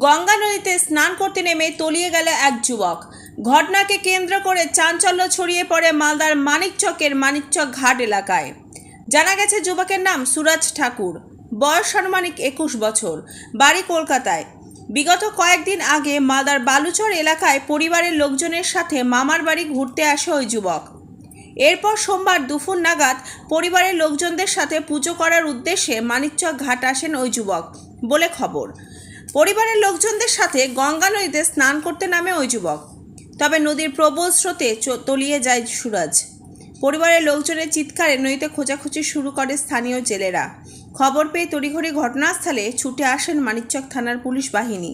গঙ্গা নদীতে স্নান করতে নেমে তলিয়ে গেল এক যুবক। ঘটনাকে কেন্দ্র করে চাঞ্চল্য ছড়িয়ে পড়ে মালদার মানিকচকের মানিকচক ঘাট এলাকায়। জানা গেছে যুবকের নাম সুরজ ঠাকুর, বয়স আনুমানিক 21 বছর, বাড়ি কলকাতায়। বিগত কয়েকদিন আগে মালদার বালুচর এলাকায় পরিবারের লোকজনের সাথে মামার বাড়ি ঘুরতে আসে ওই যুবক। এরপর সোমবার দুপুর নাগাদ পরিবারের লোকজনদের সাথে পুজো করার উদ্দেশ্যে মানিকচক ঘাট আসেন ওই যুবক বলে খবর। পরিবারের লোকজনদের সাথে গঙ্গা নদীতে স্নান করতে নামে ওই যুবক। তবে নদীর প্রবল স্রোতে তলিয়ে যায় সুরজ। পরিবারের লোকজনের চিৎকারে নদীতে খোঁজাখুঁজি শুরু করে স্থানীয় জেলেরা। খবর পেয়ে তড়িঘড়ি ঘটনাস্থলে ছুটে আসেন মানিকচক থানার পুলিশ বাহিনী।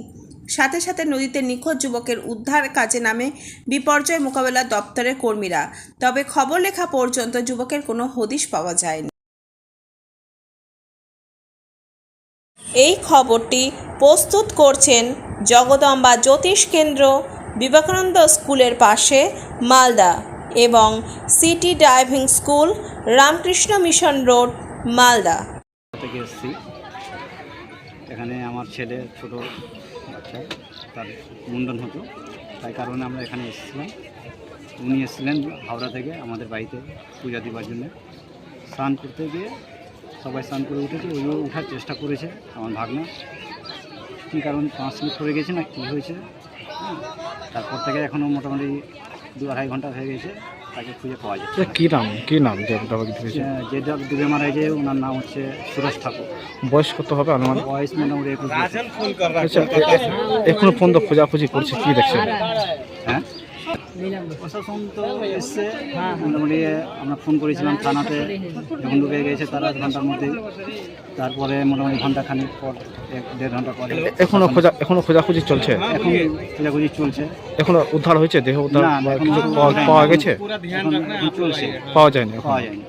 সাথে সাথে নদীতে নিখোঁজ যুবকের উদ্ধার কাজে নামে বিপর্যয় মোকাবেলা দপ্তরের কর্মীরা। তবে খবর লেখা পর্যন্ত যুবকের কোনো হদিশ পাওয়া যায়নি। এই খবরটি প্রস্তুত করছেন জগদম্বা জ্যোতিষ কেন্দ্র, বিবেকানন্দ স্কুলের পাশে, মালদা, এবং city driving school, Ramakrishna mission road, Malda থেকে এসেছি। এখানে আমার ছেলে ছোট বাচ্চা, তার মুন্ডন হতো, তাই কারণে আমরা এখানে এসেছিলাম। উনি এসেছিলেন হাওড়া থেকে আমাদের বাড়িতে পূজা দেওয়ার জন্য। স্নান করতে গিয়ে সবাই স্নান করে উঠেছে, ওইও ওঠার চেষ্টা করেছে। আমার ভাগনা কী কারণ 5 মিনিট পড়ে গেছে না কী হয়েছে, তারপর থেকে এখনও মোটামুটি 2-2.5 ঘন্টা হয়ে গেছে, তাকে খুঁজে পাওয়া যাচ্ছে। কী নাম যে যে ডুবে মারা গেছে ওনার নাম হচ্ছে সুরজ ঠাকুর। বয়স কত হবে আনুমানিক? বয়স মোটামুটি 21 বছর। আচ্ছা, এখনো পর্যন্ত খোঁজাখুঁজি করছে, কি দেখছেন? হ্যাঁ, প্রশাসন তো এসছে, মোটামুটি আমরা ফোন করেছিলাম থানাতে, যখন ঢুকে গেছে তারা 1 ঘন্টার মধ্যে। তারপরে মোটামুটি ঘন্টাখানিক পর 1-1.5 ঘন্টা পরে এখনো খোঁজাখুঁজি চলছে। এখন খোঁজাখুঁজি চলছে। এখনো উদ্ধার হয়েছে? দেহ উদ্ধার না, বা এখনো কিছু পাওয়া গেছে? এখন চলছে, পাওয়া যায়নি। পাওয়া যায়নি।